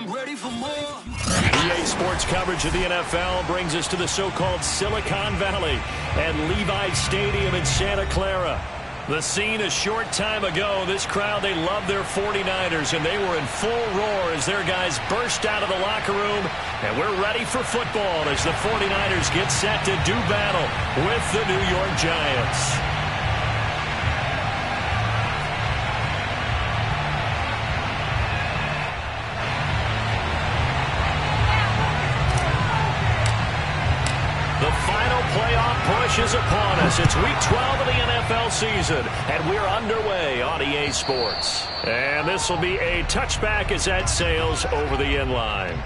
ready for more? EA Sports coverage of the NFL brings us to the so-called Silicon Valley at Levi's Stadium in Santa Clara. The scene a short time ago, this crowd, they love their 49ers, and they were in full roar as their guys burst out of the locker room. And we're ready for football as the 49ers get set to do battle with the New York Giants. The final playoff push is upon us. It's week 12 of the NFL season, and we're underway on EA Sports. And this will be a touchback as that sails over the end line.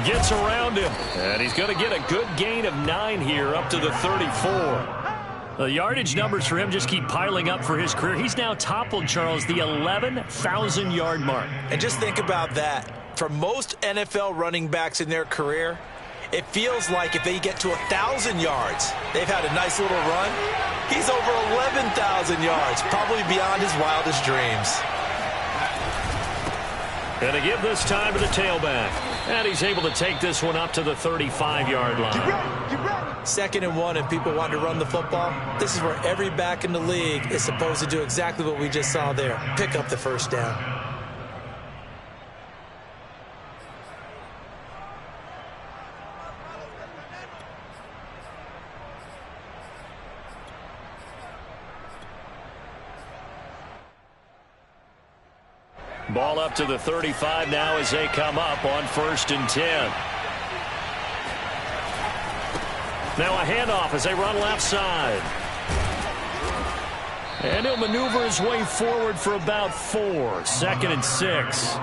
Gets around him, and he's going to get a good gain of 9 here up to the 34. The yardage numbers for him just keep piling up for his career. He's now toppled, Charles, the 11,000-yard mark. And just think about that. For most NFL running backs in their career, it feels like if they get to 1,000 yards, they've had a nice little run. He's over 11,000 yards, probably beyond his wildest dreams. And to give this time to the tailback. And he's able to take this one up to the 35-yard line. Get ready. 2nd and 1, and people want to run the football. This is where every back in the league is supposed to do exactly what we just saw there. Pick up the first down. Ball up to the 35 now as they come up on 1st and 10. Now a handoff as they run left side. And he'll maneuver his way forward for about 4. 2nd and 6.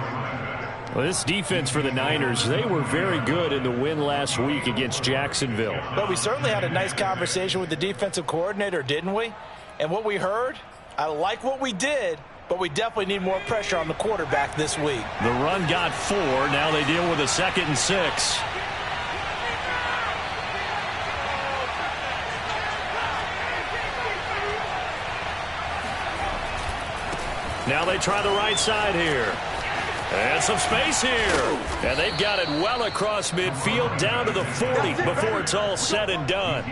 Well, this defense for the Niners, they were very good in the win last week against Jacksonville. But we certainly had a nice conversation with the defensive coordinator, didn't we? And what we heard, I like what we did, but we definitely need more pressure on the quarterback this week. The run got 4. Now they deal with a 2nd and 6. Now they try the right side here. And some space here. And they've got it well across midfield down to the 40 before it's all said and done.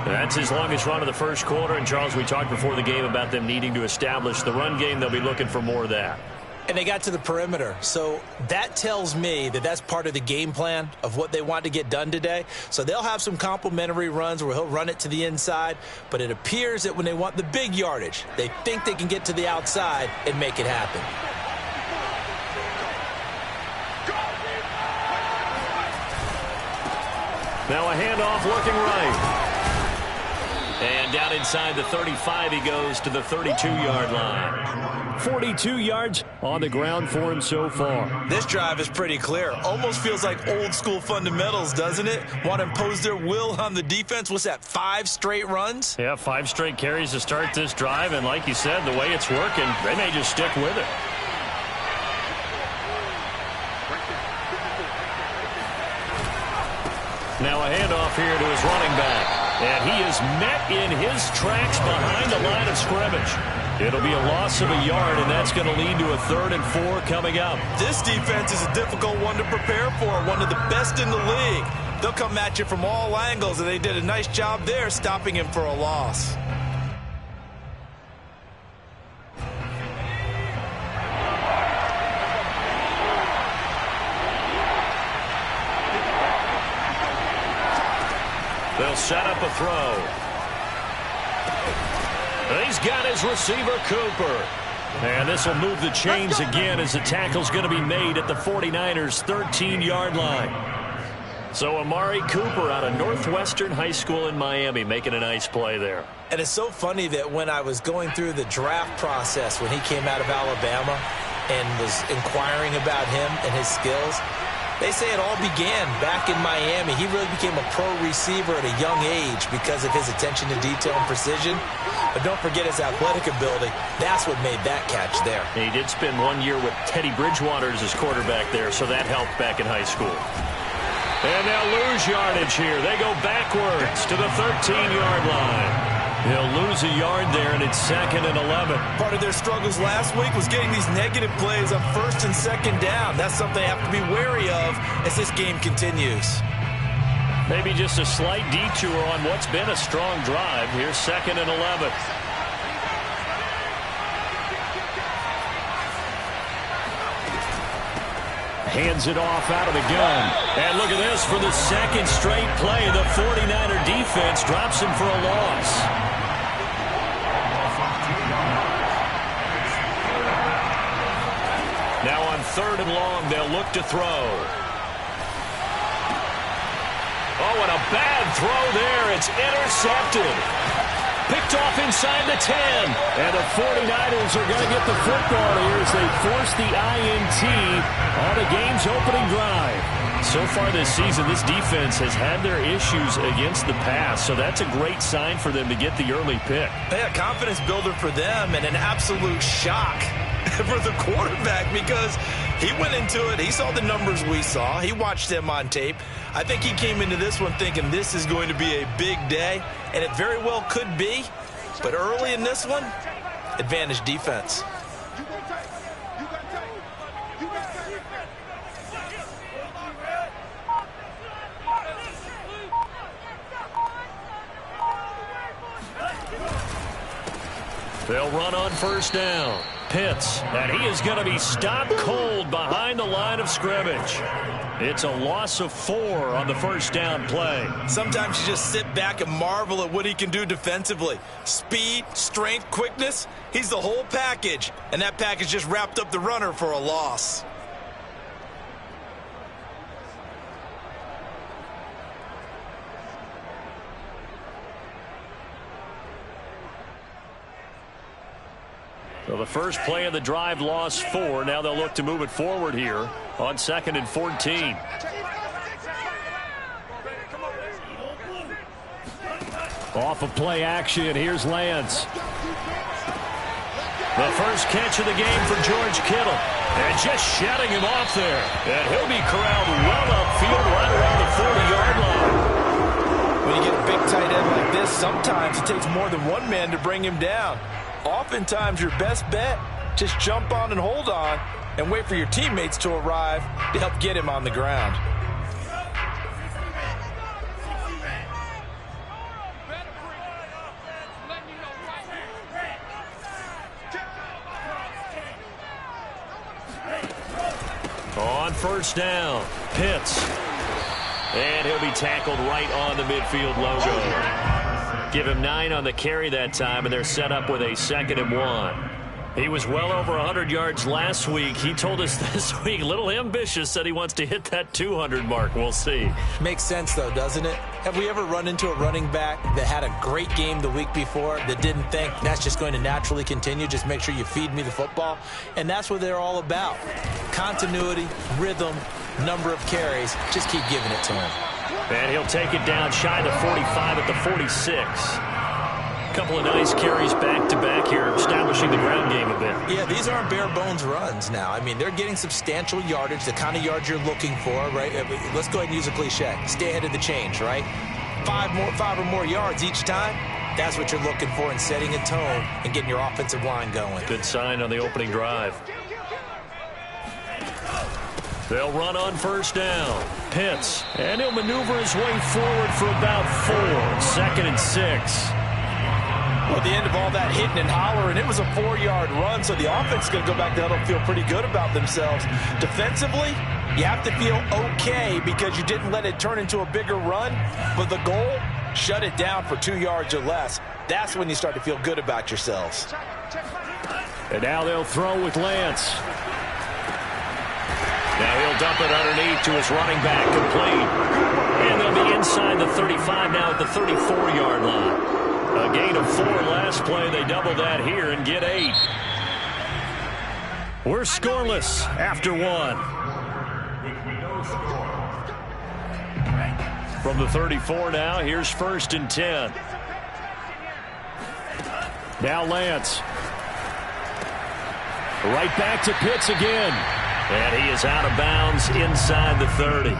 That's his longest run of the first quarter. And, Charles, we talked before the game about them needing to establish the run game. They'll be looking for more of that. And they got to the perimeter. So that tells me that that's part of the game plan of what they want to get done today. So they'll have some complimentary runs where he'll run it to the inside. But it appears that when they want the big yardage, they think they can get to the outside and make it happen. Now a handoff looking right. And down inside the 35 he goes to the 32-yard line. 42 yards on the ground for him so far. This drive is pretty clear. Almost feels like old school fundamentals, doesn't it? Want to impose their will on the defense. What's that, 5 straight runs? Yeah, 5 straight carries to start this drive. And like you said, the way it's working, they may just stick with it. Now a handoff here to his running back. And he is met in his tracks behind the line of scrimmage. It'll be a loss of a yard, and that's going to lead to a 3rd and 4 coming up. This defense is a difficult one to prepare for, one of the best in the league. They'll come at you from all angles, and they did a nice job there stopping him for a loss. They'll set up a throw. He's got his receiver, Cooper. And this will move the chains again as the tackle's going to be made at the 49ers' 13-yard line. So Amari Cooper out of Northwestern High School in Miami making a nice play there. And it's so funny that when I was going through the draft process when he came out of Alabama and was inquiring about him and his skills, They say it all began back in Miami. He really became a pro receiver at a young age because of his attention to detail and precision. But don't forget his athletic ability. That's what made that catch there. He did spend 1 year with Teddy Bridgewater as his quarterback there, so that helped back in high school. And they'll lose yardage here. They go backwards to the 13-yard line. He'll lose a yard there, and it's 2nd and 11. Part of their struggles last week was getting these negative plays on 1st and 2nd down. That's something they have to be wary of as this game continues. Maybe just a slight detour on what's been a strong drive. Here's 2nd and 11. Hands it off out of the gun. And look at this for the 2nd straight play. The 49er defense drops him for a loss. Now on 3rd and long, they'll look to throw. Oh, and a bad throw there. It's intercepted. Picked off inside the 10. And the 49ers are going to get the football here as they force the INT on the game's opening drive. So far this season, this defense has had their issues against the pass, so that's a great sign for them to get the early pick. Yeah, confidence builder for them and an absolute shock for the quarterback because he went into it. He saw the numbers we saw. He watched them on tape. I think he came into this one thinking this is going to be a big day, and it very well could be. But early in this one, advantage defense. They'll run on 1st down. Pitts, and he is going to be stopped cold behind the line of scrimmage. It's a loss of 4 on the 1st down play. Sometimes you just sit back and marvel at what he can do defensively. Speed, strength, quickness, he's the whole package. And that package just wrapped up the runner for a loss. So the first play of the drive lost 4. Now they'll look to move it forward here on 2nd and 14. Off of play action, here's Lance. The first catch of the game for George Kittle. And just shutting him off there. And he'll be corralled well upfield right around the 40-yard line. When you get a big tight end like this, sometimes it takes more than one man to bring him down. Oftentimes, your best bet, just jump on and hold on and wait for your teammates to arrive to help get him on the ground. On 1st down, Pitts. And he'll be tackled right on the midfield logo. Give him 9 on the carry that time, and they're set up with a 2nd and 1. He was well over 100 yards last week. He told us this week, a little ambitious, said he wants to hit that 200 mark. We'll see. Makes sense, though, doesn't it? Have we ever run into a running back that had a great game the week before that didn't think that's just going to naturally continue? Just make sure you feed me the football. And that's what they're all about. Continuity, rhythm, number of carries. Just keep giving it to him. And he'll take it down shy of the 45 at the 46. Couple of nice carries back-to-back here, establishing the ground game a bit. Yeah, these aren't bare-bones runs now. I mean, they're getting substantial yardage, the kind of yards you're looking for, right? Let's go ahead and use a cliche. Stay ahead of the change, right? 5 or more yards each time. That's what you're looking for in setting a tone and getting your offensive line going. Good sign on the opening drive. They'll run on 1st down. Pitts, and he'll maneuver his way forward for about 4. 2nd and 6. Well, at the end of all that hitting and hollering, it was a 4-yard run, so the offense is going to go back there and feel pretty good about themselves. Defensively, you have to feel okay because you didn't let it turn into a bigger run, but the goal, shut it down for 2 yards or less. That's when you start to feel good about yourselves. And now they'll throw with Lance. Now he'll dump it underneath to his running back, complete. And they'll be inside the 35 now at the 34-yard line. A gain of 4 last play. They double that here and get 8. We're scoreless after 1. From the 34 now, here's 1st and 10. Now Lance. Right back to Pitts again. And he is out of bounds inside the 30.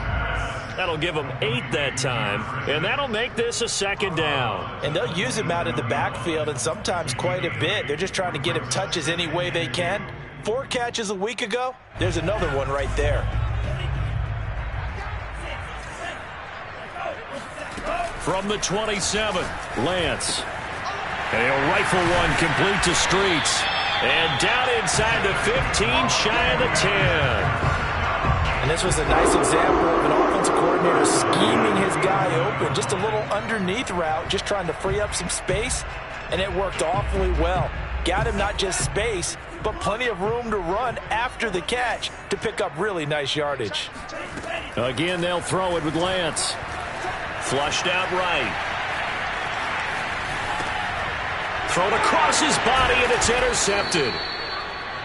That'll give him 8 that time, and that'll make this a 2nd down. And they'll use him out of the backfield, and sometimes quite a bit. They're just trying to get him touches any way they can. 4 catches a week ago, there's another one right there. From the 27, Lance. And he'll rifle one complete to Streets. And down inside the 15, shy of the 10. And this was a nice example of an offensive coordinator scheming his guy open. Just a little underneath route, just trying to free up some space, and it worked awfully well. Got him not just space, but plenty of room to run after the catch to pick up really nice yardage. Again, they'll throw it with Lance. Flushed out right. Thrown across his body, and it's intercepted.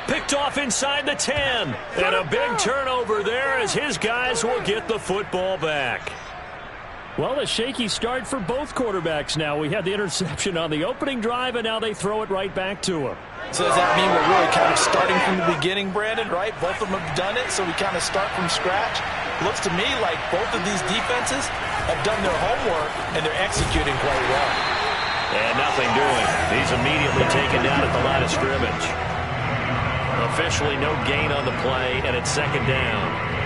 Picked off inside the 10. And a big turnover there as his guys will get the football back. Well, a shaky start for both quarterbacks now. We had the interception on the opening drive, and now they throw it right back to him. So does that mean we're really kind of starting from the beginning, Brandon, right? Both of them have done it, so we kind of start from scratch. Looks to me like both of these defenses have done their homework, and they're executing quite well. And nothing doing. He's immediately taken down at the line of scrimmage. Officially no gain on the play, and it's 2nd down.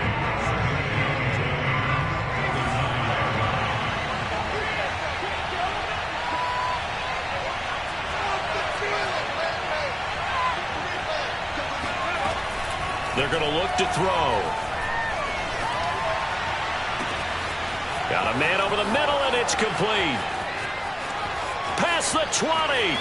They're going to look to throw. Got a man over the middle, and it's complete. Past the 20.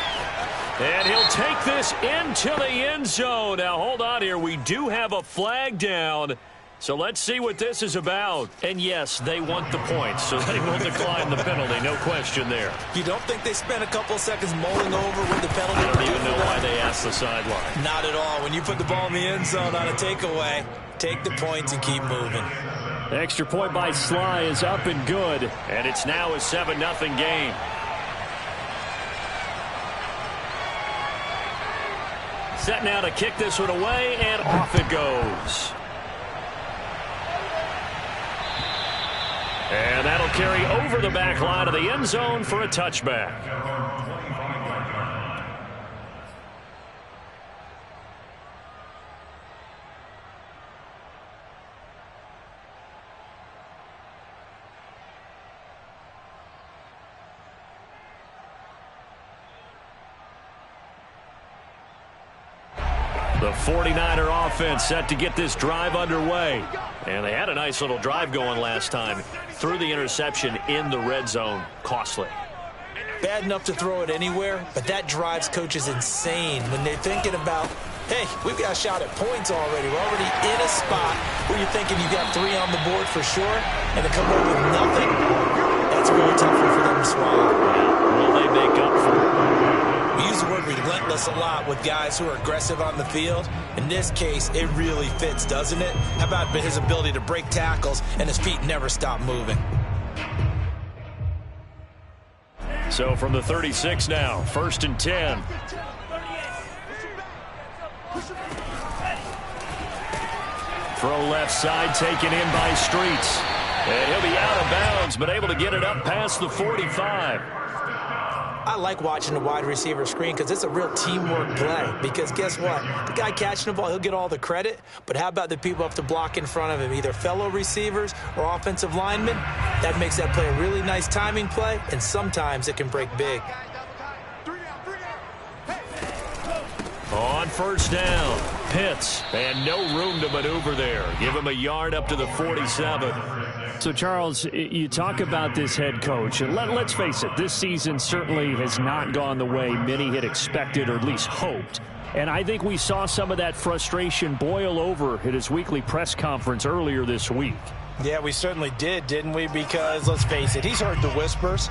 And he'll take this into the end zone. Now, hold on here. We do have a flag down. So let's see what this is about. And, yes, they want the points, so they will decline the penalty. No question there. You don't think they spent a couple of seconds mulling over what the penalty? I don't even know why they asked the sideline. Not at all. When you put the ball in the end zone on a takeaway, take the points and keep moving. The extra point by Sly is up and good. And it's now a 7-0 game. Set now to kick this one away, and off it goes. And that'll carry over the back line of the end zone for a touchback. The 49er offense set to get this drive underway. And they had a nice little drive going last time. Threw the interception in the red zone. Costly. Bad enough to throw it anywhere, but that drives coaches insane when they're thinking about, hey, we've got a shot at points already. We're already in a spot where you're thinking you've got 3 on the board for sure, and to come up with nothing, that's a really tough one for them to swallow. Yeah. Will they make up for it? We use the word relentless a lot with guys who are aggressive on the field. In this case, it really fits, doesn't it? How about his ability to break tackles and his feet never stop moving? So from the 36 now, 1st and 10. Throw left side taken in by Streets. And he'll be out of bounds, but able to get it up past the 45. I like watching the wide receiver screen because it's a real teamwork play. Because guess what? The guy catching the ball, he'll get all the credit. But how about the people up to block in front of him, either fellow receivers or offensive linemen? That makes that play a really nice timing play, and sometimes it can break big. On 1st down, Pitts, and no room to maneuver there. Give him a yard up to the 47. So, Charles, you talk about this head coach, and let's face it, this season certainly has not gone the way many had expected or at least hoped. And I think we saw some of that frustration boil over at his weekly press conference earlier this week. Yeah, we certainly did, didn't we? Because, let's face it, he's heard the whispers,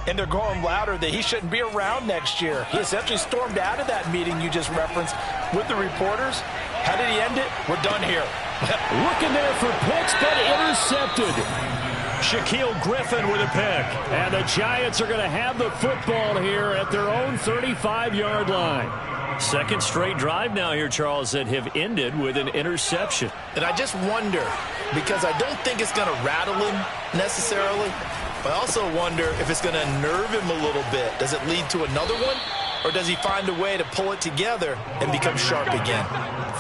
and they're going louder that he shouldn't be around next year. He essentially stormed out of that meeting you just referenced with the reporters. How did he end it? We're done here. Looking there for picks, but intercepted. Shaquille Griffin with a pick. And the Giants are going to have the football here at their own 35-yard line. Second straight drive now here, Charles, that have ended with an interception. And I just wonder, because I don't think it's going to rattle him necessarily, but I also wonder if it's going to unnerve him a little bit. Does it lead to another one? Or does he find a way to pull it together and become sharp again?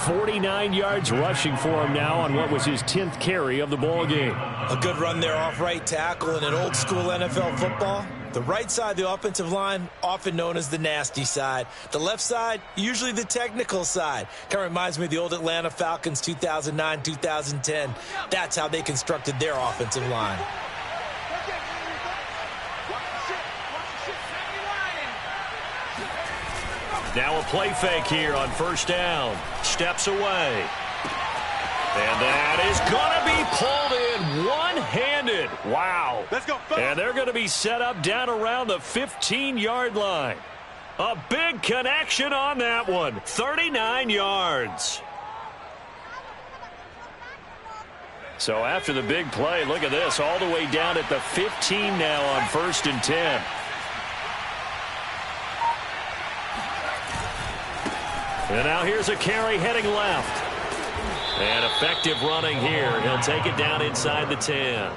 49 yards rushing for him now on what was his 10th carry of the ball game. A good run there off right tackle in an old-school NFL football. The right side of the offensive line, often known as the nasty side. The left side, usually the technical side. Kind of reminds me of the old Atlanta Falcons 2009-2010. That's how they constructed their offensive line. Now a play fake here on first down. Steps away. And that is going to be pulled in one-handed. Wow. Let's go. And they're going to be set up down around the 15-yard line. A big connection on that one. 39 yards. So after the big play, look at this. All the way down at the 15 now on first and 10. And now here's a carry heading left. And effective running here. He'll take it down inside the 10.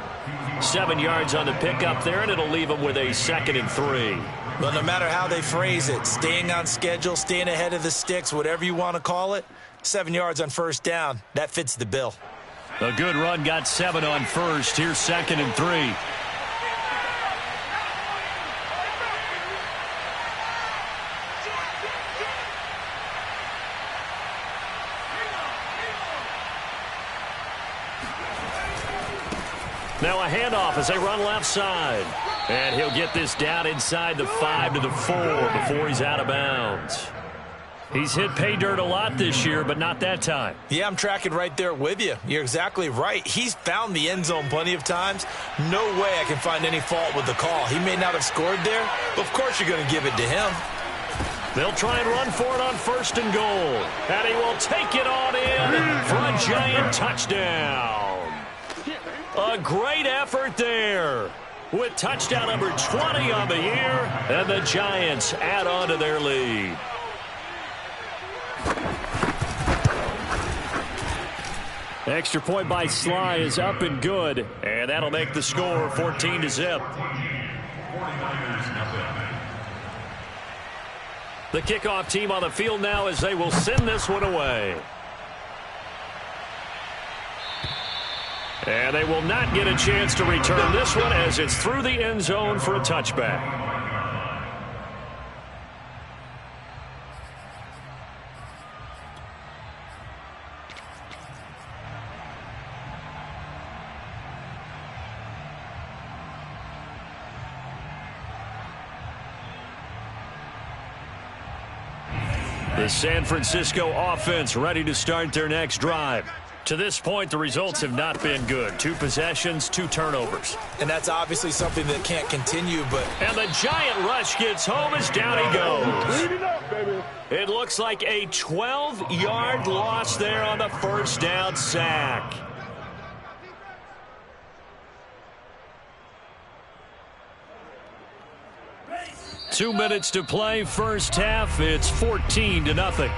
7 yards on the pickup there, and it'll leave him with a 2nd and 3. Well, no matter how they phrase it, staying on schedule, staying ahead of the sticks, whatever you want to call it, 7 yards on first down, that fits the bill. A good run, got 7 on first. Here's 2nd and 3. Now a handoff as they run left side. And he'll get this down inside the 5 to the 4 before he's out of bounds. He's hit pay dirt a lot this year, but not that time. Yeah, I'm tracking right there with you. You're exactly right. He's found the end zone plenty of times. No way I can find any fault with the call. He may not have scored there, but of course you're going to give it to him. They'll try and run for it on first and goal. And he will take it on in for a Giant touchdown. A great effort there with touchdown number 20 on the year, and the Giants add on to their lead. Extra point by Sly is up and good, and that'll make the score 14-0. The kickoff team on the field now as they will send this one away. And they will not get a chance to return this one as it's through the end zone for a touchback. The San Francisco offense ready to start their next drive. To this point, the results have not been good. 2 possessions, 2 turnovers. And that's obviously something that can't continue, but... And the Giant rush gets home as down he goes. It looks like a 12-yard loss there on the first down sack. Two minutes to play, first half. It's 14-0.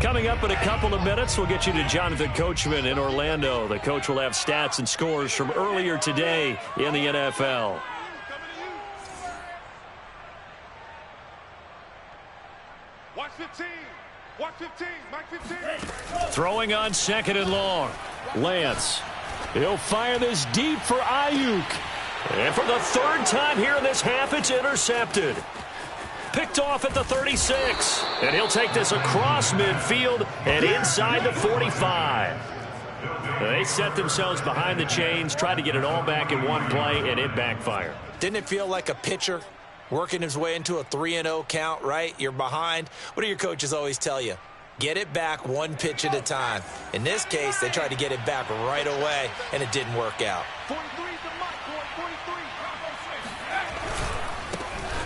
Coming up in a couple of minutes, we'll get you to Jonathan Coachman in Orlando. The coach will have stats and scores from earlier today in the NFL. Watch 15. Watch 15. Mike 15. Throwing on 2nd and long. Lance. He'll fire this deep for Ayuk. And for the 3rd time here in this half, it's intercepted. Picked off at the 36. And he'll take this across midfield and inside the 45. They set themselves behind the chains, tried to get it all back in one play, and it backfired. Didn't it feel like a pitcher working his way into a 3-0 count, right? You're behind. What do your coaches always tell you? Get it back one pitch at a time. In this case, they tried to get it back right away, and it didn't work out. 43 is the mark, boy.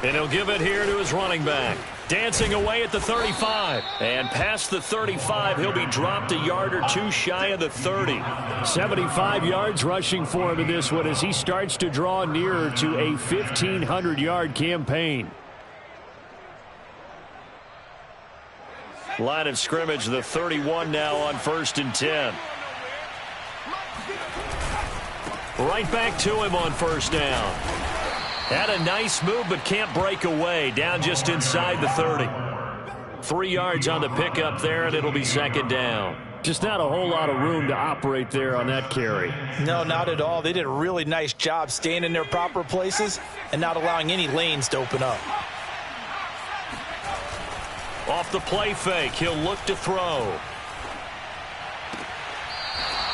43. And he'll give it here to his running back. Dancing away at the 35. And past the 35, he'll be dropped a yard or two shy of the 30. 75 yards rushing for him in this one as he starts to draw nearer to a 1,500-yard campaign. Line of scrimmage, the 31 now on 1st and 10. Right back to him on 1st down. Had a nice move, but can't break away. Down just inside the 30. 3 yards on the pickup there, and it'll be 2nd down. Just not a whole lot of room to operate there on that carry. No, not at all. They did a really nice job staying in their proper places and not allowing any lanes to open up. Off the play fake, he'll look to throw.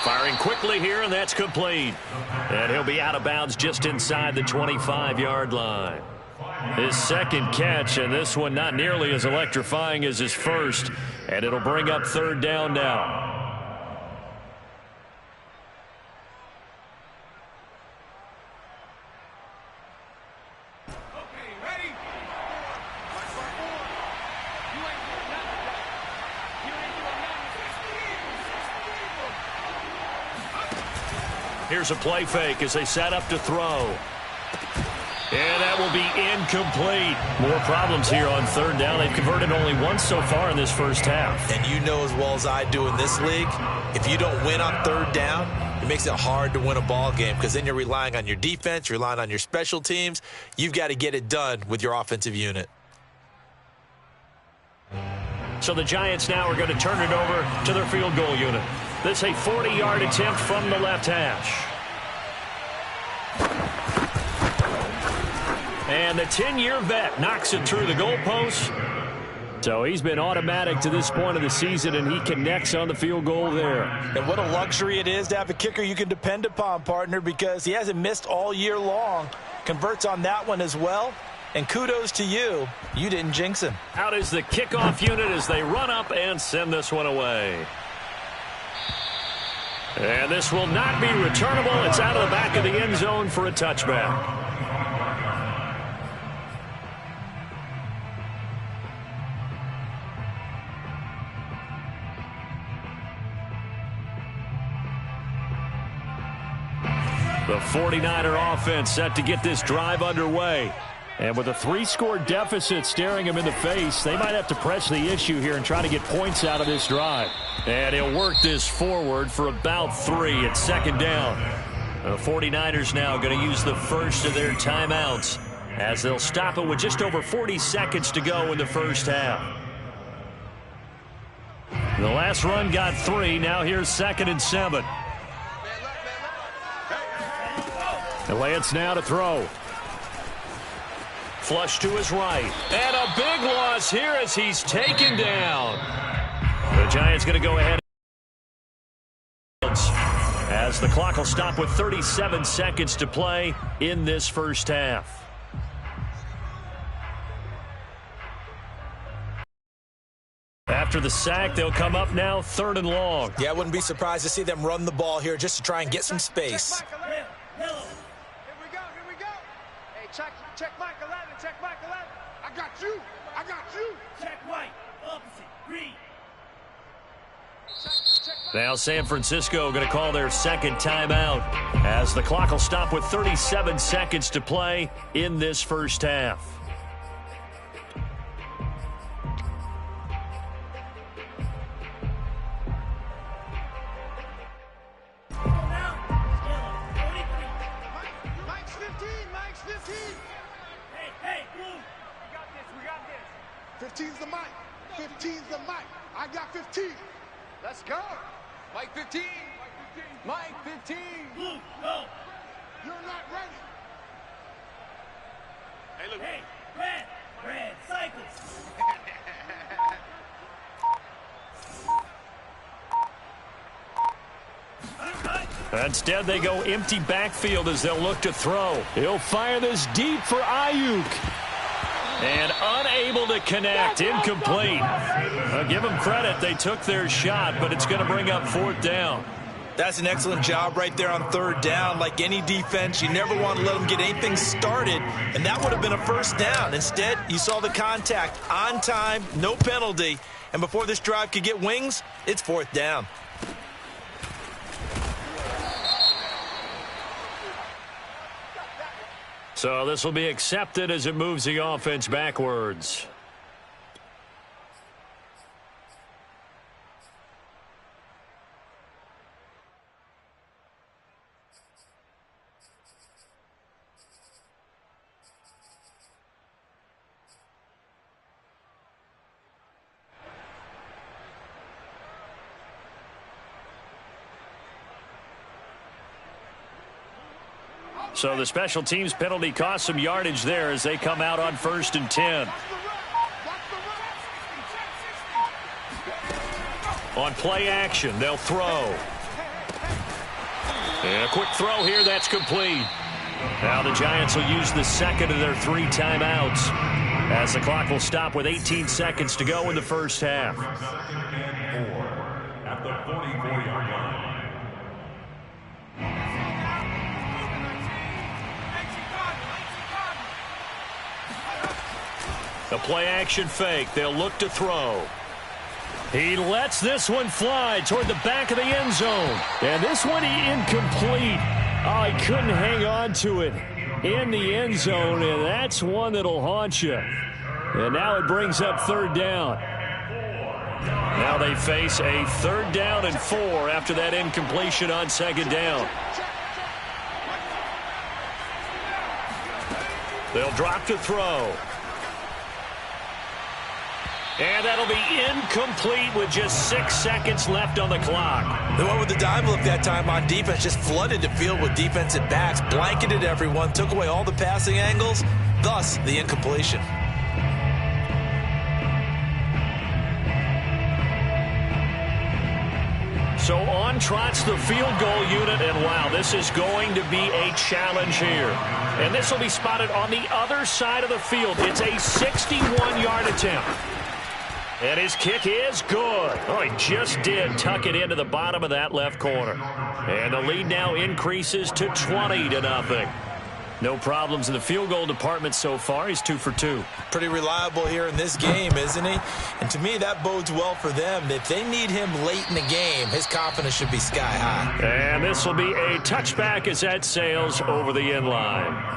Firing quickly here, and that's complete. And he'll be out of bounds just inside the 25-yard line. His 2nd catch, and this one not nearly as electrifying as his first. And it'll bring up 3rd down now. Here's a play fake as they set up to throw. And that will be incomplete. More problems here on 3rd down. They've converted only once so far in this first half. And you know as well as I do in this league, if you don't win on 3rd down, it makes it hard to win a ball game because then you're relying on your defense, you're relying on your special teams. You've got to get it done with your offensive unit. So the Giants now are going to turn it over to their field goal unit. This a 40-yard attempt from the left hash. And the 10-year vet knocks it through the goalpost. So he's been automatic to this point of the season, and he connects on the field goal there. And what a luxury it is to have a kicker you can depend upon, partner, because he hasn't missed all year long. Converts on that one as well. And kudos to you. You didn't jinx him. Out is the kickoff unit as they run up and send this one away. And this will not be returnable. It's out of the back of the end zone for a touchback. The 49er offense set to get this drive underway. And with a 3-score deficit staring him in the face, they might have to press the issue here and try to get points out of this drive. And he'll work this forward for about 3 at 2nd down. The 49ers now going to use the first of their timeouts as they'll stop it with just over 40 seconds to go in the first half. The last run got 3. Now here's 2nd and 7. And Lance now to throw. Flush to his right. And a big loss here as he's taken down. The Giants going to go ahead as the clock will stop with 37 seconds to play in this first half. After the sack, they'll come up now 3rd and long. Yeah, I wouldn't be surprised to see them run the ball here just to try and get some space. Check Mike 11, check Mike 11. I got you. Check white, opposite, green. Now San Francisco going to call their 2nd timeout as the clock will stop with 37 seconds to play in this first half. Mike's 15. Hey, Blue. We got this. 15's the mic. I got 15. Let's go. Mike 15. Mike 15. Blue, go. You're not ready. Hey, look. Hey, red, cycles. Instead, they go empty backfield as they'll look to throw. He'll fire this deep for Ayuk. And unable to connect. Incomplete. I'll give them credit. They took their shot, but it's going to bring up 4th down. That's an excellent job right there on 3rd down. Like any defense, you never want to let them get anything started, and that would have been a 1st down. Instead, you saw the contact on time, no penalty, and before this drive could get wings, it's 4th down. So this will be accepted as it moves the offense backwards. So the special teams penalty cost some yardage there as they come out on 1st and 10. On play action, they'll throw. And a quick throw here, that's complete. Now the Giants will use the 2nd of their 3 timeouts as the clock will stop with 18 seconds to go in the 1st half. At the 44-yard line. The play action fake. They'll look to throw. He lets this one fly toward the back of the end zone. And this one incomplete. Oh, he couldn't hang on to it in the end zone, and that's one that'll haunt you. And now it brings up 3rd down. Now they face a 3rd down and 4 after that incompletion on 2nd down. They'll drop to throw. And that'll be incomplete with just 6 seconds left on the clock. They went with the dime look that time on defense, just flooded the field with defensive backs, blanketed everyone, took away all the passing angles, thus the incompletion. So on trots the field goal unit, and wow, this is going to be a challenge here. And this will be spotted on the other side of the field. It's a 61-yard attempt. And his kick is good. Oh, he just did tuck it into the bottom of that left corner. And the lead now increases to 20-0. No problems in the field goal department so far. He's 2 for 2. Pretty reliable here in this game, isn't he? And to me, that bodes well for them. If they need him late in the game, his confidence should be sky high. And this will be a touchback as that sails over the end line.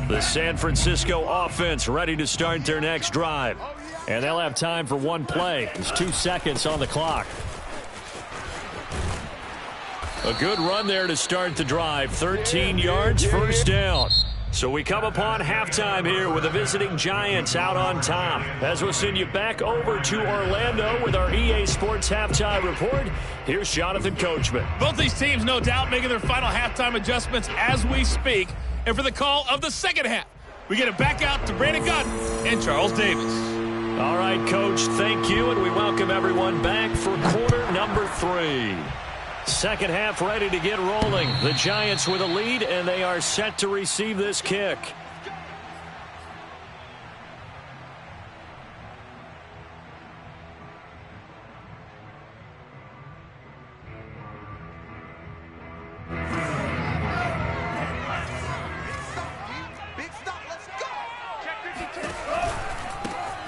The San Francisco offense ready to start their next drive. And they'll have time for one play. There's 2 seconds on the clock. A good run there to start the drive. 13 yards, 1st down. So we come upon halftime here with the visiting Giants out on top. As we'll send you back over to Orlando with our EA Sports Halftime Report, here's Jonathan Coachman. Both these teams, no doubt, making their final halftime adjustments as we speak. And for the call of the second half, we get it back out to Brandon Gunn and Charles Davis. All right, Coach, thank you, and we welcome everyone back for quarter number 3. Second half ready to get rolling. The Giants with a lead, and they are set to receive this kick.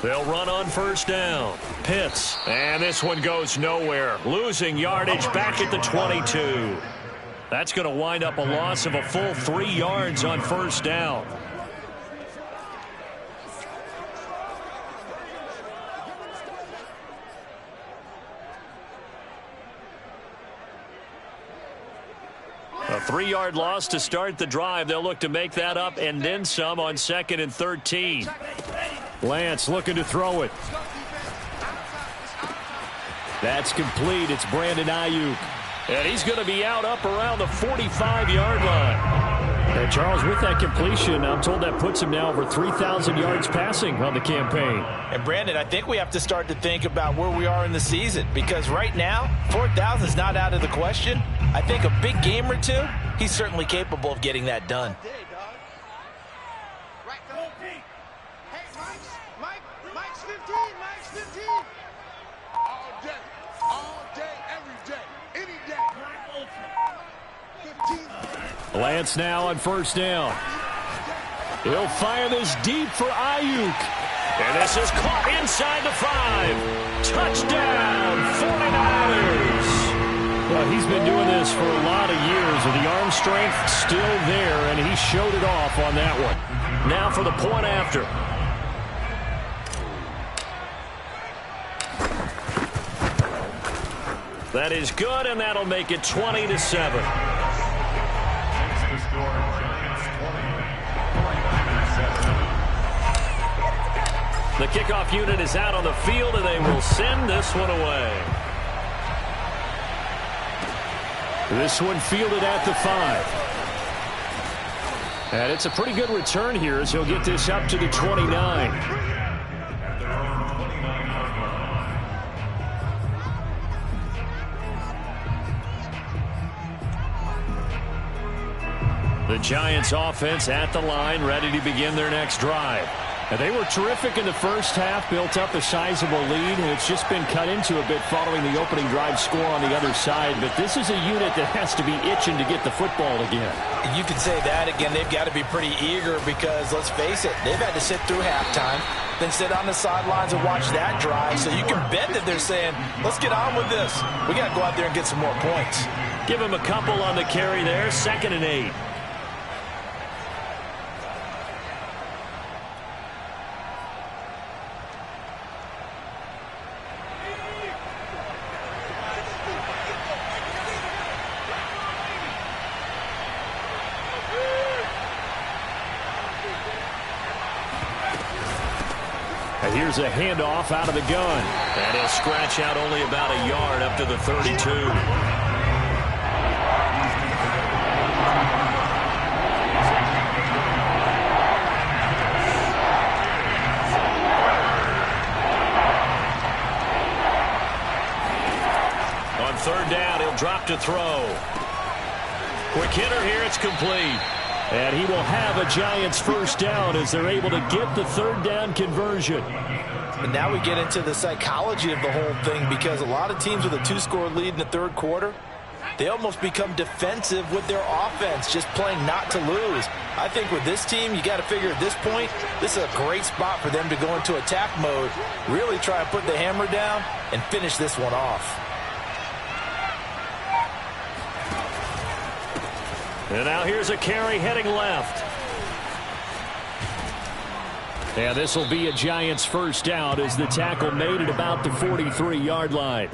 They'll run on 1st down. Pitts. And this one goes nowhere. Losing yardage back at the 22. That's going to wind up a loss of a full 3 yards on 1st down. A 3-yard loss to start the drive. They'll look to make that up and then some on 2nd and 13. Lance looking to throw it. That's complete. It's Brandon Ayuk. And he's going to be out up around the 45-yard line. And Charles, with that completion, I'm told that puts him now over 3,000 yards passing on the campaign. And Brandon, I think we have to start to think about where we are in the season, because right now, 4,000 is not out of the question. I think a big game or two, he's certainly capable of getting that done. Mike's 15, Mike's 15. All day, every day, any day. 15. Lance now on first down. He'll fire this deep for Ayuk. And this is caught inside the 5. Touchdown, 49ers. Well, he's been doing this for a lot of years, and the arm strength still there, and he showed it off on that one. Now for the point after. That is good, and that'll make it 20-7. The kickoff unit is out on the field, and they will send this one away. This one fielded at the 5. And it's a pretty good return here as he'll get this up to the 29. The Giants offense at the line, ready to begin their next drive. And they were terrific in the first half, built up a sizable lead, and it's just been cut into a bit following the opening drive score on the other side. But this is a unit that has to be itching to get the football again. You can say that again. They've got to be pretty eager because, let's face it, they've had to sit through halftime, then sit on the sidelines and watch that drive. So you can bet that they're saying, let's get on with this. We got to go out there and get some more points. Give him a couple on the carry there, 2nd and 8. Here's a handoff out of the gun. And he'll scratch out only about a yard up to the 32. On 3rd down, he'll drop to throw. Quick hitter here, it's complete. And he will have a Giants first down as they're able to get the 3rd down conversion. And now we get into the psychology of the whole thing, because a lot of teams with a 2-score lead in the 3rd quarter, they almost become defensive with their offense, just playing not to lose. I think with this team, you got to figure at this point, this is a great spot for them to go into attack mode, really try and put the hammer down and finish this one off. And now here's a carry heading left. And this will be a Giants first down as the tackle made at about the 43-yard line.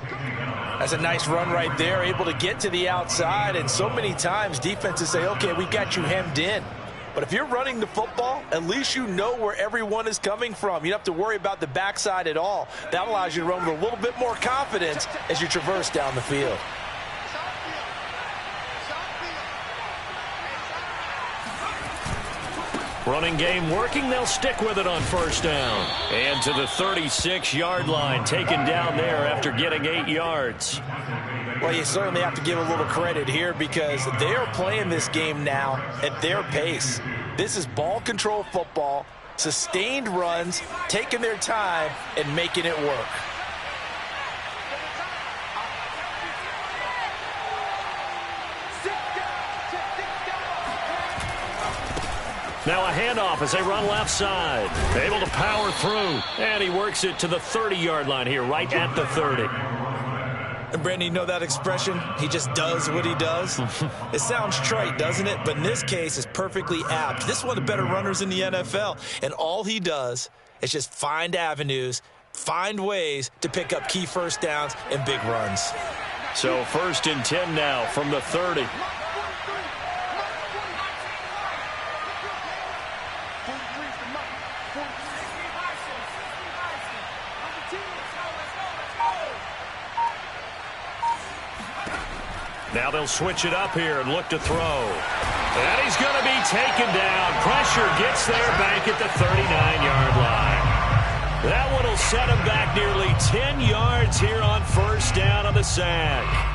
That's a nice run right there, able to get to the outside. And so many times defenses say, okay, we got you hemmed in. But if you're running the football, at least you know where everyone is coming from. You don't have to worry about the backside at all. That allows you to run with a little bit more confidence as you traverse down the field. Running game working. They'll stick with it on first down. And to the 36-yard line, taken down there after getting 8 yards. Well, you certainly have to give a little credit here because they are playing this game now at their pace. This is ball control football, sustained runs, taking their time and making it work. Now a handoff as they run left side. Able to power through. And he works it to the 30-yard line here, right at the 30. And Brandon, you know that expression? He just does what he does. It sounds trite, doesn't it? But in this case, it's perfectly apt. This is one of the better runners in the NFL. And all he does is just find avenues, find ways to pick up key first downs and big runs. So 1st and 10 now from the 30. Now they'll switch it up here and look to throw. And he's going to be taken down. Pressure gets there back at the 39-yard line. That one will set him back nearly 10 yards here on first down on the sack.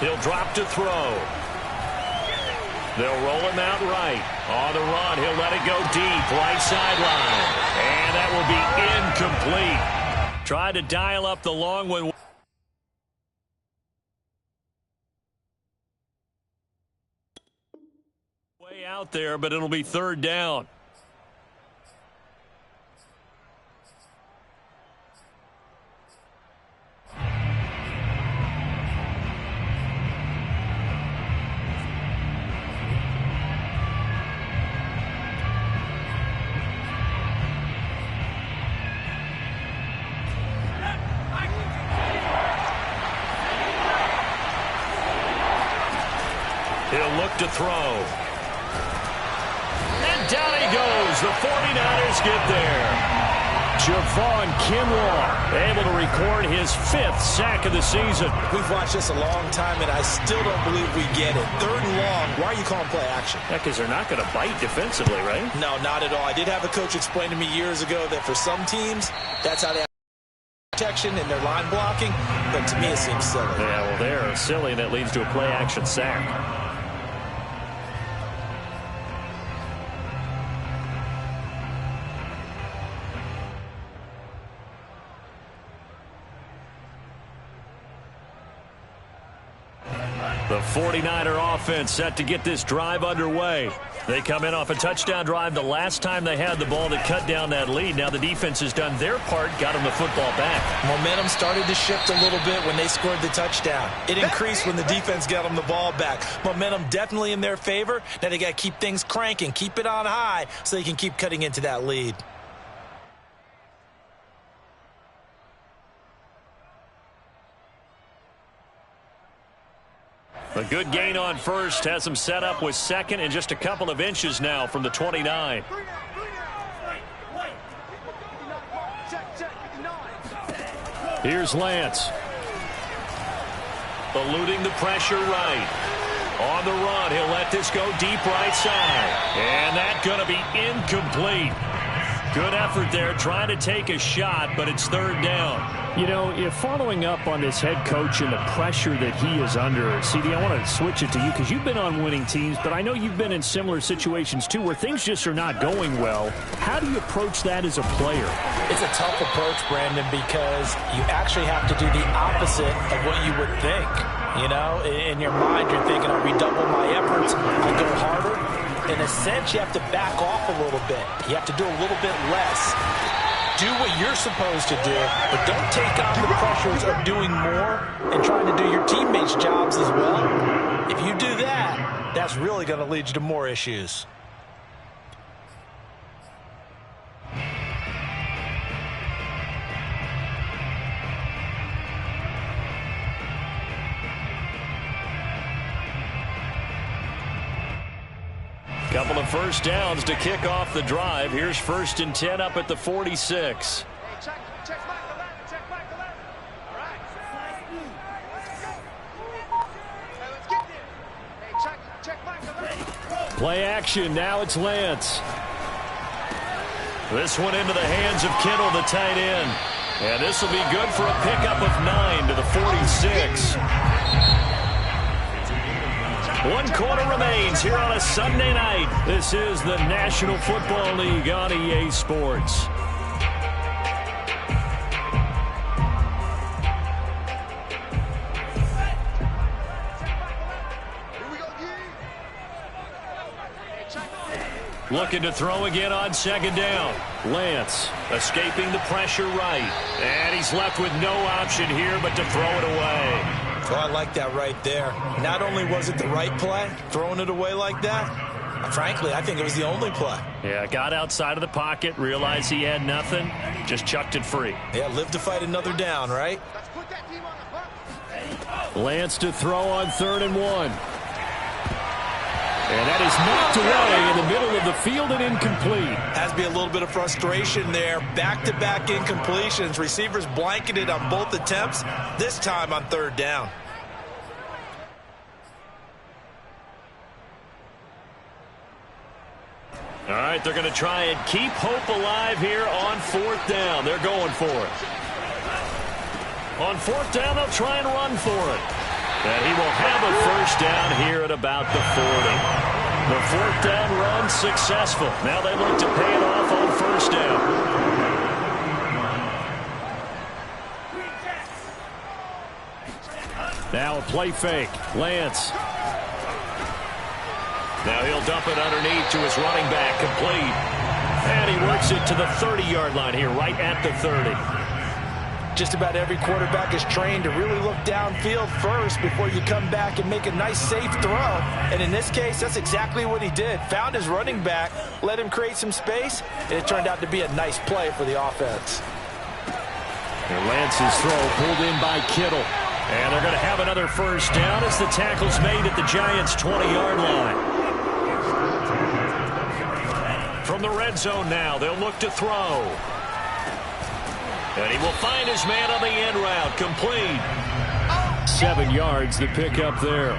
He'll drop to throw. They'll roll him out right. On the run, he'll let it go deep, right sideline. And that will be incomplete. Try to dial up the long one. Way out there, but it'll be third down. He'll look to throw. And down he goes. The 49ers get there. Javon Kinlaw able to record his 5th sack of the season. We've watched this a long time, and I still don't believe we get it. 3rd and long. Why are you calling play action? Yeah, because they're not going to bite defensively, right? No, not at all. I did have a coach explain to me years ago that for some teams, that's how they have protection in their line blocking. But to me, it seems silly. Yeah, well, they're silly, and that leads to a play action sack. The 49er offense set to get this drive underway. They come in off a touchdown drive the last time they had the ball that cut down that lead. Now the defense has done their part, got them the football back. Momentum started to shift a little bit when they scored the touchdown. It increased when the defense got them the ball back. Momentum definitely in their favor. Now they got to keep things cranking, keep it on high so they can keep cutting into that lead. A good gain on first has them set up with second and just a couple of inches now from the 29. Here's Lance. Eluding the pressure right. On the run, he'll let this go deep right side. And that's going to be incomplete. Good effort there, trying to take a shot, but it's third down. You know, if following up on this head coach and the pressure that he is under, CD, I want to switch it to you because you've been on winning teams, but I know you've been in similar situations too where things just are not going well. How do you approach that as a player? It's a tough approach, Brandon, because you actually have to do the opposite of what you would think. You know, in your mind, you're thinking, I'll redouble my efforts, I'll go harder. In a sense, you have to back off a little bit. You have to do a little bit less. Do what you're supposed to do, but don't take on the pressures of doing more and trying to do your teammates' jobs as well. If you do that, that's really going to lead you to more issues. Couple of first downs to kick off the drive. Here's 1st and 10 up at the 46. Play action. Now it's Lance. This one into the hands of Kittle, the tight end. And this will be good for a pickup of 9 to the 46. 1 quarter remains here on a Sunday night. This is the National Football League on EA Sports. Looking to throw again on 2nd down. Lance escaping the pressure right. And he's left with no option here but to throw it away. Oh, I like that right there. Not only was it the right play, throwing it away like that, frankly, I think it was the only play. Yeah, got outside of the pocket, realized he had nothing, just chucked it free. Yeah, live to fight another down, right? Lance to throw on 3rd and 1. And that is knocked away in the middle of the field and incomplete. Has to be a little bit of frustration there. Back-to-back incompletions. Receivers blanketed on both attempts, this time on 3rd down. All right, they're going to try and keep hope alive here on 4th down. They're going for it. On 4th down, they'll try and run for it. And he will have a 1st down here at about the 40. The 4th down run successful. Now they look to pay it off on 1st down. Now a play fake. Lance. Now he'll dump it underneath to his running back, complete. And he works it to the 30-yard line here, right at the 30. Just about every quarterback is trained to really look downfield first before you come back and make a nice, safe throw. And in this case, that's exactly what he did. Found his running back, let him create some space, and it turned out to be a nice play for the offense. And Lance's throw pulled in by Kittle. And they're going to have another 1st down as the tackle's made at the Giants' 20-yard line. From the red zone now, they'll look to throw. And he will find his man on the end route. Complete. 7 yards the pick up there.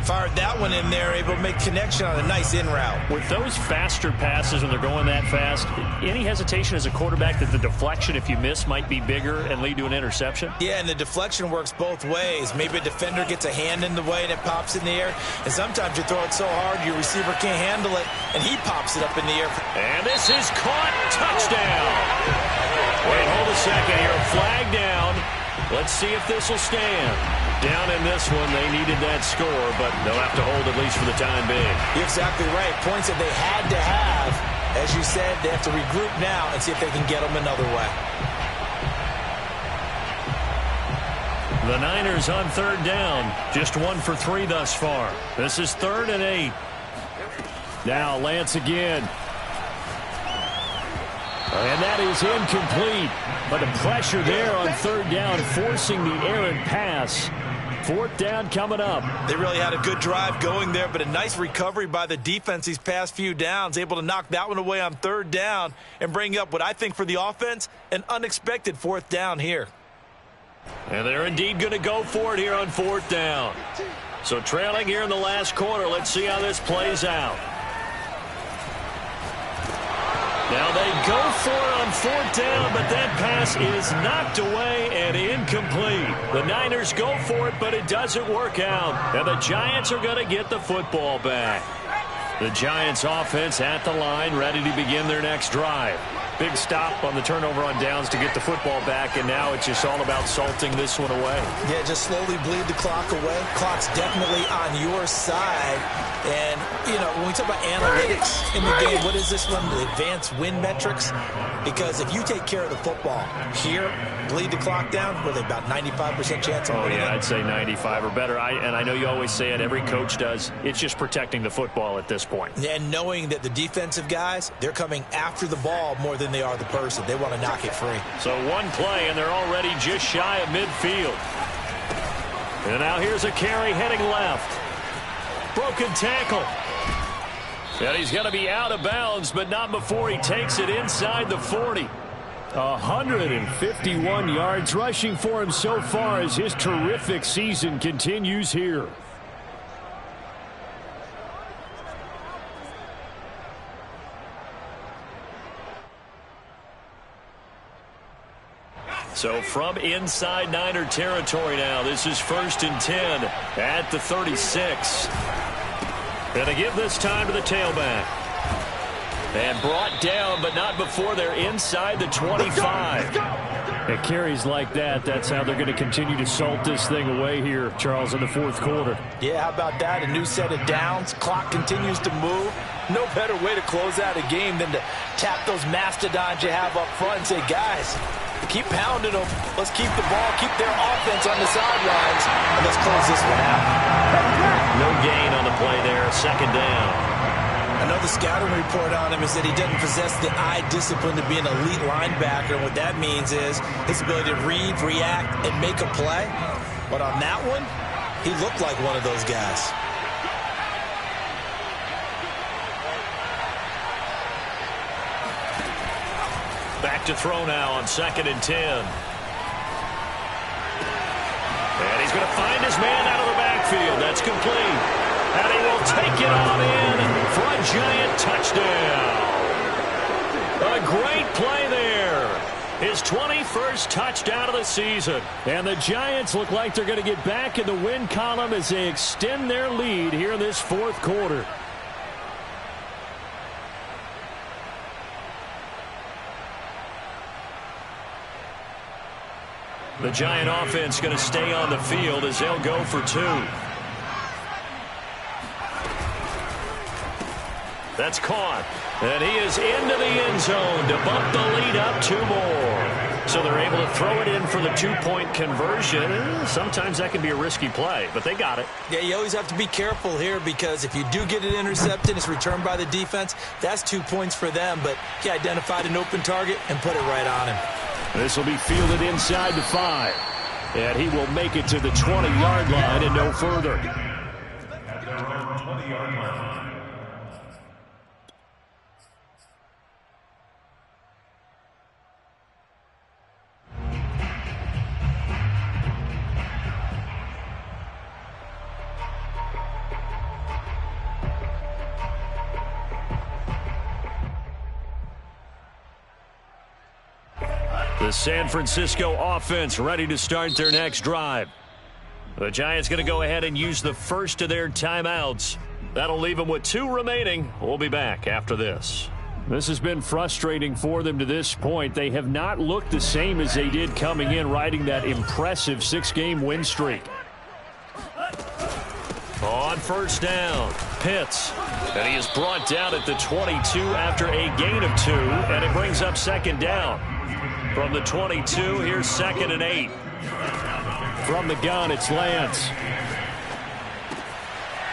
Fired that one in there, able to make connection on a nice in route. With those faster passes when they're going that fast, any hesitation as a quarterback that the deflection, if you miss, might be bigger and lead to an interception? Yeah, and the deflection works both ways. Maybe a defender gets a hand in the way and it pops in the air. And sometimes you throw it so hard your receiver can't handle it, and he pops it up in the air. And this is caught. Touchdown. Wait, hold a second here. Flag down. Let's see if this will stand. Down in this one, they needed that score, but they'll have to hold at least for the time being. You're exactly right. Points that they had to have. As you said, they have to regroup now and see if they can get them another way. The Niners on 3rd down. Just 1 for 3 thus far. This is 3rd and 8. Now Lance again. And that is incomplete. But the pressure there on 3rd down, forcing the errant pass. 4th down coming up. They really had a good drive going there, but a nice recovery by the defense these past few downs, able to knock that one away on 3rd down and bring up what I think for the offense, an unexpected 4th down here. And they're indeed going to go for it here on 4th down. So trailing here in the last quarter, let's see how this plays out. Now they go for it on 4th down, but that pass is knocked away and incomplete. The Niners go for it, but it doesn't work out. And the Giants are going to get the football back. The Giants offense at the line, ready to begin their next drive. Big stop on the turnover on downs to get the football back, and now it's just all about salting this one away. Yeah, just slowly bleed the clock away. Clock's definitely on your side. And, you know, when we talk about analytics in the game, what is this one? The advanced win metrics? Because if you take care of the football here, bleed the clock down, were they about 95% chance of winning? Oh, yeah, I'd say 95 or better. And I know you always say it, every coach does. It's just protecting the football at this point. And knowing that the defensive guys, they're coming after the ball more than they are the person. They want to knock it free. So one play, and they're already just shy of midfield. And now here's a carry heading left. Broken tackle. And he's going to be out of bounds, but not before he takes it inside the 40. 151 yards rushing for him so far as his terrific season continues here. So from inside Niner territory now, this is 1st and 10 at the 36. Going to give this time to the tailback. And brought down, but not before they're inside the 25. At carries like that, that's how they're going to continue to salt this thing away here, Charles, in the 4th quarter. Yeah, how about that? A new set of downs. Clock continues to move. No better way to close out a game than to tap those mastodons you have up front and say, guys, keep pounding them. Let's keep the ball, keep their offense on the sidelines, let's close this one out. No gain on the play there. Second down. Another scouting report on him is that he doesn't possess the eye discipline to be an elite linebacker. And what that means is his ability to read, react, and make a play. But on that one, he looked like one of those guys. Back to throw now on 2nd and 10. And he's going to find his man out of the backfield. That's complete. And he will take it on in for a giant touchdown. A great play there. His 21st touchdown of the season. And the Giants look like they're going to get back in the win column as they extend their lead here in this 4th quarter. The Giant offense going to stay on the field as they'll go for 2. That's caught. And he is into the end zone to bump the lead up 2 more. So they're able to throw it in for the 2-point conversion. Sometimes that can be a risky play, but they got it. Yeah, you always have to be careful here because if you do get it intercepted, it's returned by the defense. That's 2 points for them, but he identified an open target and put it right on him. This will be fielded inside the 5. And he will make it to the 20-yard line and no further. At their own 20-yard line. The San Francisco offense ready to start their next drive. The Giants going to go ahead and use the first of their timeouts. That'll leave them with 2 remaining. We'll be back after this. This has been frustrating for them to this point. They have not looked the same as they did coming in, riding that impressive 6-game win streak. On first down, Pitts. And he is brought down at the 22 after a gain of 2. And it brings up 2nd down. From the 22, here's 2nd and 8. From the gun, it's Lance.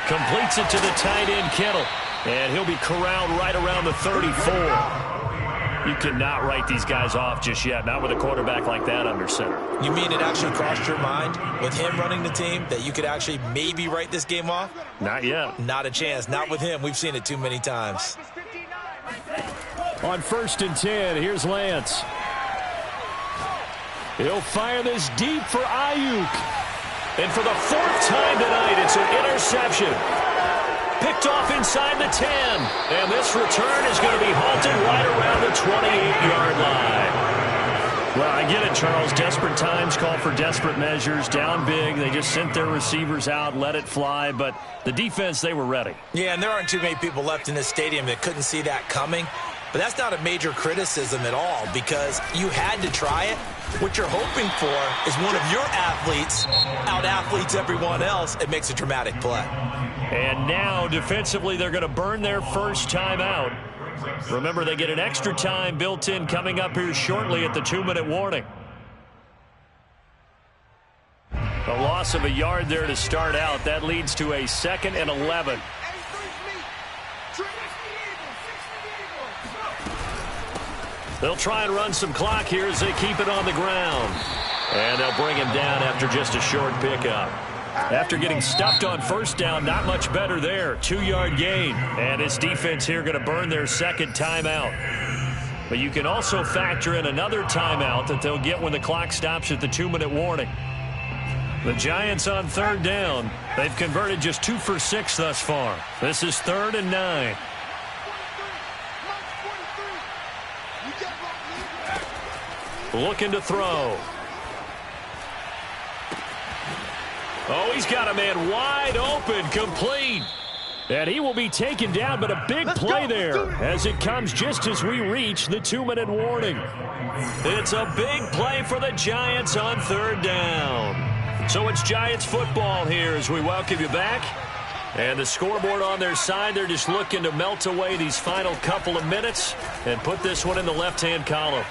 Completes it to the tight end, Kittle. And he'll be corralled right around the 34. You cannot write these guys off just yet, not with a quarterback like that under center. You mean it actually crossed your mind with him running the team that you could actually maybe write this game off? Not yet. Not a chance. Not with him. We've seen it too many times. On 1st and 10, here's Lance. He'll fire this deep for Ayuk. And for the 4th time tonight, it's an interception. Picked off inside the 10. And this return is going to be halted right around the 28-yard line. Well, I get it, Charles. Desperate times call for desperate measures. Down big. They just sent their receivers out, let it fly. But the defense, they were ready. Yeah, and there aren't too many people left in this stadium that couldn't see that coming. But that's not a major criticism at all because you had to try it. What you're hoping for is one of your athletes out-athletes everyone else and makes a dramatic play. And now, defensively, they're going to burn their first time out. Remember, they get an extra time built in coming up here shortly at the 2-minute warning. A loss of a yard there to start out. That leads to a 2nd and 11. They'll try and run some clock here as they keep it on the ground. And they'll bring him down after just a short pickup. After getting stuffed on first down, not much better there. 2-yard gain. And this defense here going to burn their 2nd timeout. But you can also factor in another timeout that they'll get when the clock stops at the 2-minute warning. The Giants on 3rd down. They've converted just 2 for 6 thus far. This is 3rd and 9. Looking to throw. Oh, he's got a man wide open, complete. And he will be taken down, but a big play there as it comes just as we reach the 2-minute warning. It's a big play for the Giants on 3rd down. So it's Giants football here as we welcome you back. And the scoreboard on their side, they're just looking to melt away these final couple of minutes and put this one in the left-hand column.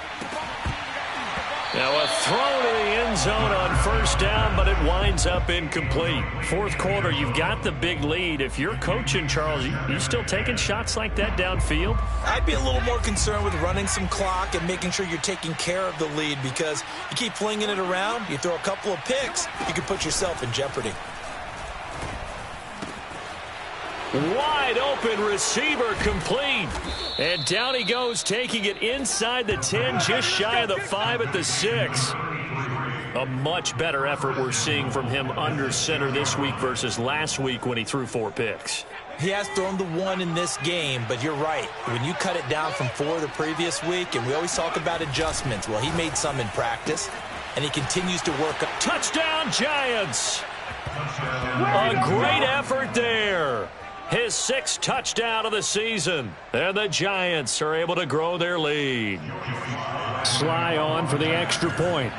Now a throw to the end zone on first down, but it winds up incomplete. Fourth quarter, you've got the big lead. If you're coaching, Charles, you still taking shots like that downfield? I'd be a little more concerned with running some clock and making sure you're taking care of the lead, because you keep flinging it around, you throw a couple of picks, you can put yourself in jeopardy. Wide open receiver complete. And down he goes, taking it inside the 10, just shy of the 5 at the 6. A much better effort we're seeing from him under center this week versus last week when he threw 4 picks. He has thrown the 1 in this game, but you're right. When you cut it down from 4 the previous week, and we always talk about adjustments, well, he made some in practice, and he continues to work up. Touchdown, Giants! A great effort there. His 6th touchdown of the season. And the Giants are able to grow their lead. Sly on for the extra point.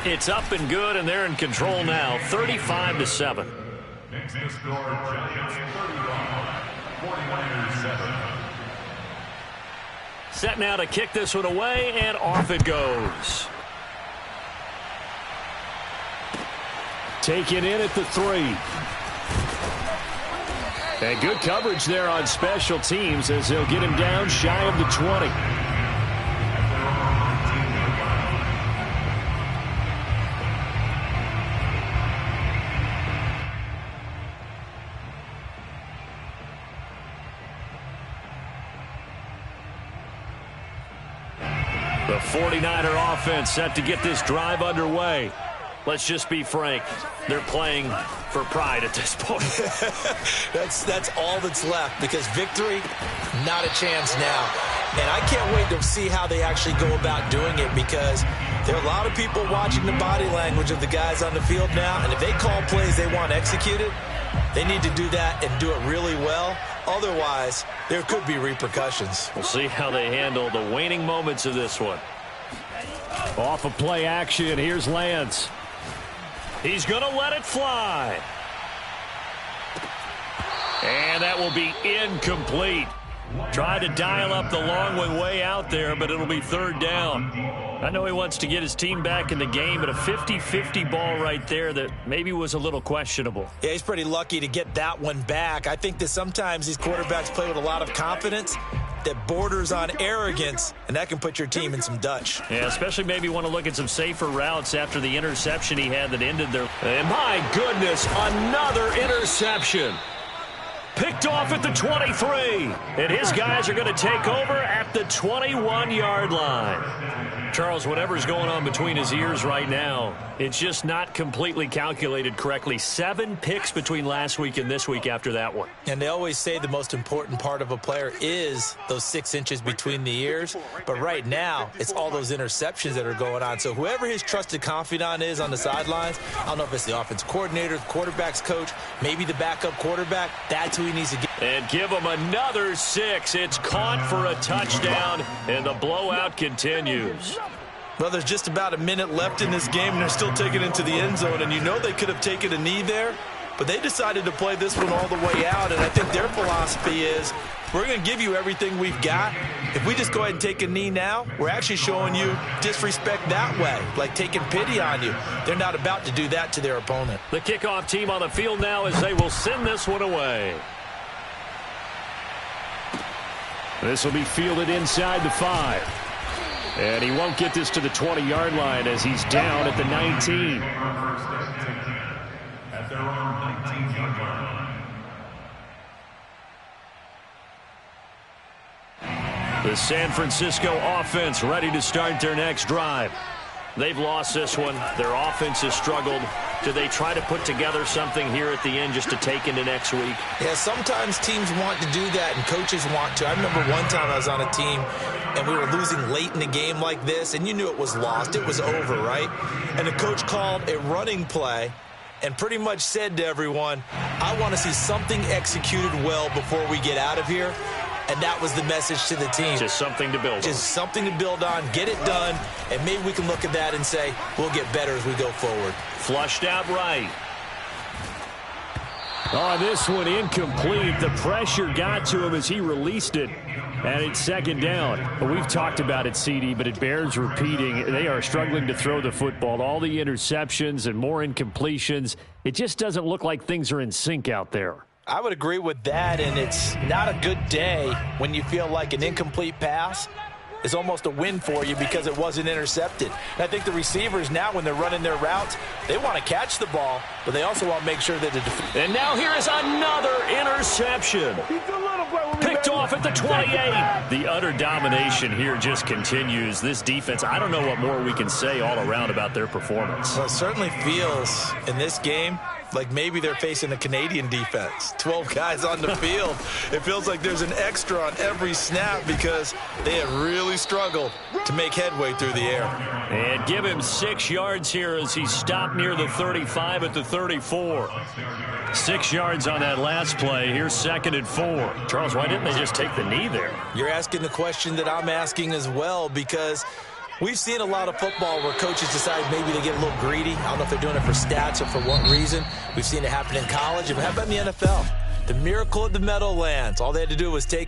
It's up and good, and they're in control now, 35-7. Next to score, Giants 31, 49-7. Set now to kick this one away, and off it goes. Taken in at the 3. And good coverage there on special teams as they'll get him down shy of the 20. The 49er offense set to get this drive underway. Let's just be frank, they're playing for pride at this point. That's all that's left, because victory, not a chance now. And I can't wait to see how they actually go about doing it, because there are a lot of people watching the body language of the guys on the field now, and if they call plays they want executed, they need to do that and do it really well. Otherwise, there could be repercussions. We'll see how they handle the waning moments of this one. Off of play action, here's Lance. He's going to let it fly. And that will be incomplete. Tried to dial up the long one way out there, but it'll be 3rd down. I know he wants to get his team back in the game, but a 50-50 ball right there that maybe was a little questionable. Yeah, he's pretty lucky to get that one back. I think that sometimes these quarterbacks play with a lot of confidence that borders on arrogance, and that can put your team in some Dutch. Yeah, especially maybe want to look at some safer routes after the interception he had that ended their... And my goodness, another interception. Picked off at the 23. And his guys are going to take over at the 21-yard line. Charles, whatever's going on between his ears right now, it's just not completely calculated correctly. 7 picks between last week and this week after that one. And they always say the most important part of a player is those 6 inches between the ears. But right now, it's all those interceptions that are going on. So whoever his trusted confidant is on the sidelines, I don't know if it's the offense coordinator, the quarterback's coach, maybe the backup quarterback, that's who he needs to get. And give him another 6. It's caught for a touchdown, and the blowout continues. Well, there's just about a minute left in this game, and they're still taking it to the end zone. And you know they could have taken a knee there, but they decided to play this one all the way out. And I think their philosophy is, we're going to give you everything we've got. If we just go ahead and take a knee now, we're actually showing you disrespect that way, like taking pity on you. They're not about to do that to their opponent. The kickoff team on the field now as they will send this one away. This will be fielded inside the 5. And he won't get this to the 20-yard line as he's down at the 19. At their own 19-yard line. The San Francisco offense ready to start their next drive. They've lost this one. Their offense has struggled. Do they try to put together something here at the end just to take into next week? Yeah, sometimes teams want to do that, and coaches want to. I remember one time I was on a team, and we were losing late in the game like this, and you knew it was lost. It was over, right? And the coach called a running play and pretty much said to everyone, I want to see something executed well before we get out of here. And that was the message to the team. Just something to build on. Just something to build on, get it done, and maybe we can look at that and say, we'll get better as we go forward. Flushed out right. Oh, this one incomplete. The pressure got to him as he released it. And it's second down. We've talked about it, CD, but it bears repeating. They are struggling to throw the football. All the interceptions and more incompletions. It just doesn't look like things are in sync out there. I would agree with that, and it's not a good day when you feel like an incomplete pass is almost a win for you because it wasn't intercepted. And I think the receivers now, when they're running their routes, they want to catch the ball, but they also want to make sure that the And now here is another interception. Picked off at the 28. The utter domination here just continues. This defense, I don't know what more we can say all around about their performance. Well, it certainly feels in this game like maybe they're facing a Canadian defense. 12 guys on the field. It feels like there's an extra on every snap because they have really struggled to make headway through the air. And give him 6 yards here as he stopped near the 35 at the 34. 6 yards on that last play. Here's 2nd and 4. Charles, why didn't they just take the knee there? You're asking the question that I'm asking as well, because we've seen a lot of football where coaches decide maybe they get a little greedy. I don't know if they're doing it for stats or for what reason. We've seen it happen in college. How about in the NFL? The miracle of the Meadowlands. All they had to do was take